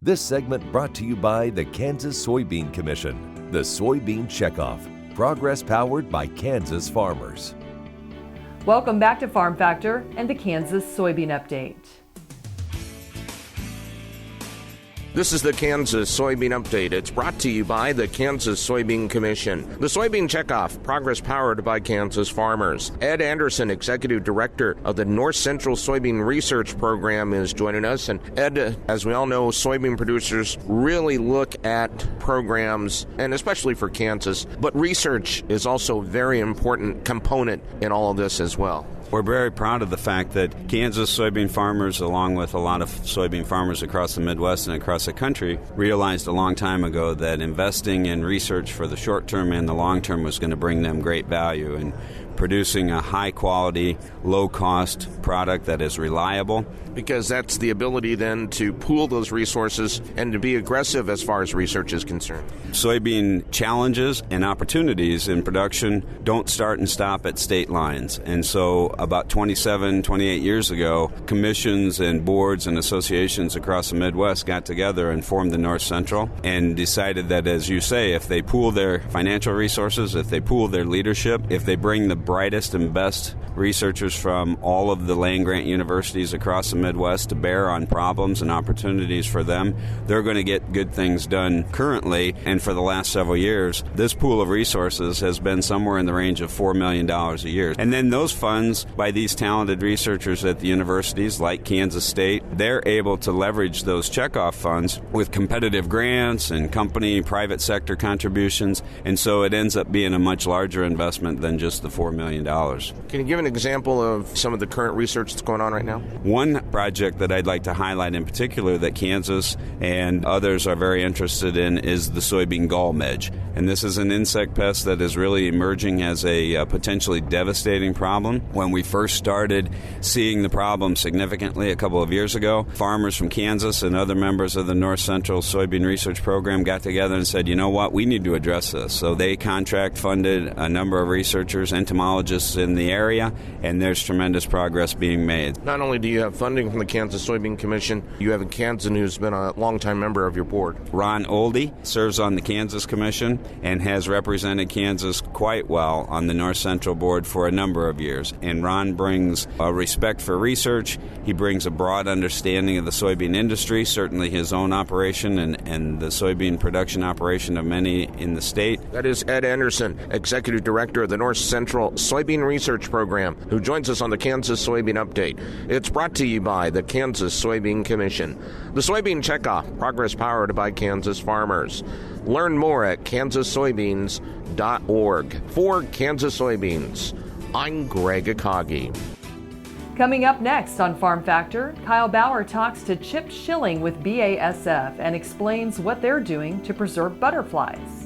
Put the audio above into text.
This segment brought to you by the Kansas Soybean Commission, the Soybean Checkoff, progress powered by Kansas farmers. Welcome back to Farm Factor and the Kansas Soybean Update. This is the Kansas Soybean Update. It's brought to you by the Kansas Soybean Commission. The Soybean Checkoff, progress powered by Kansas farmers. Ed Anderson, Executive Director of the North Central Soybean Research Program, is joining us. And Ed, as we all know, soybean producers really look at programs, and especially for Kansas, but research is also a very important component in all of this as well. We're very proud of the fact that Kansas soybean farmers, along with a lot of soybean farmers across the Midwest and across the country, realized a long time ago that investing in research for the short term and the long term was going to bring them great value in producing a high-quality, low-cost product that is reliable. Because that's the ability then to pool those resources and to be aggressive as far as research is concerned. Soybean challenges and opportunities in production don't start and stop at state lines. And so about 27, 28 years ago, commissions and boards and associations across the Midwest got together and formed the North Central and decided that, as you say, if they pool their financial resources, if they pool their leadership, if they bring the brightest and best researchers from all of the land-grant universities across the Midwest to bear on problems and opportunities for them, they're going to get good things done currently. And for the last several years, this pool of resources has been somewhere in the range of $4 million a year. And then those funds, by these talented researchers at the universities like Kansas State, they're able to leverage those checkoff funds with competitive grants and company private sector contributions. And so it ends up being a much larger investment than just the $4 million. Can you give an example of some of the current research that's going on right now? One project that I'd like to highlight in particular that Kansas and others are very interested in is the soybean gall midge. And this is an insect pest that is really emerging as a potentially devastating problem. When we first started seeing the problem significantly a couple of years ago, farmers from Kansas and other members of the North Central Soybean Research Program got together and said, you know what, we need to address this. So they contract funded a number of researchers, entomologists in the area, and there's tremendous progress being made. Not only do you have funding from the Kansas Soybean Commission, you have a Kansan who's been a longtime member of your board. Ron Oldie serves on the Kansas Commission and has represented Kansas quite well on the North Central Board for a number of years. And Ron brings a respect for research. He brings a broad understanding of the soybean industry, certainly his own operation and the soybean production operation of many in the state. That is Ed Anderson, Executive Director of the North Central Soybean Research Program, who joins us on the Kansas Soybean Update. It's brought to you by the Kansas Soybean Commission. The Soybean Checkoff, progress powered by Kansas farmers. Learn more at kansassoybeans.org. For Kansas Soybeans, I'm Greg Akagi. Coming up next on Farm Factor, Kyle Bauer talks to Chip Schilling with BASF and explains what they're doing to preserve butterflies.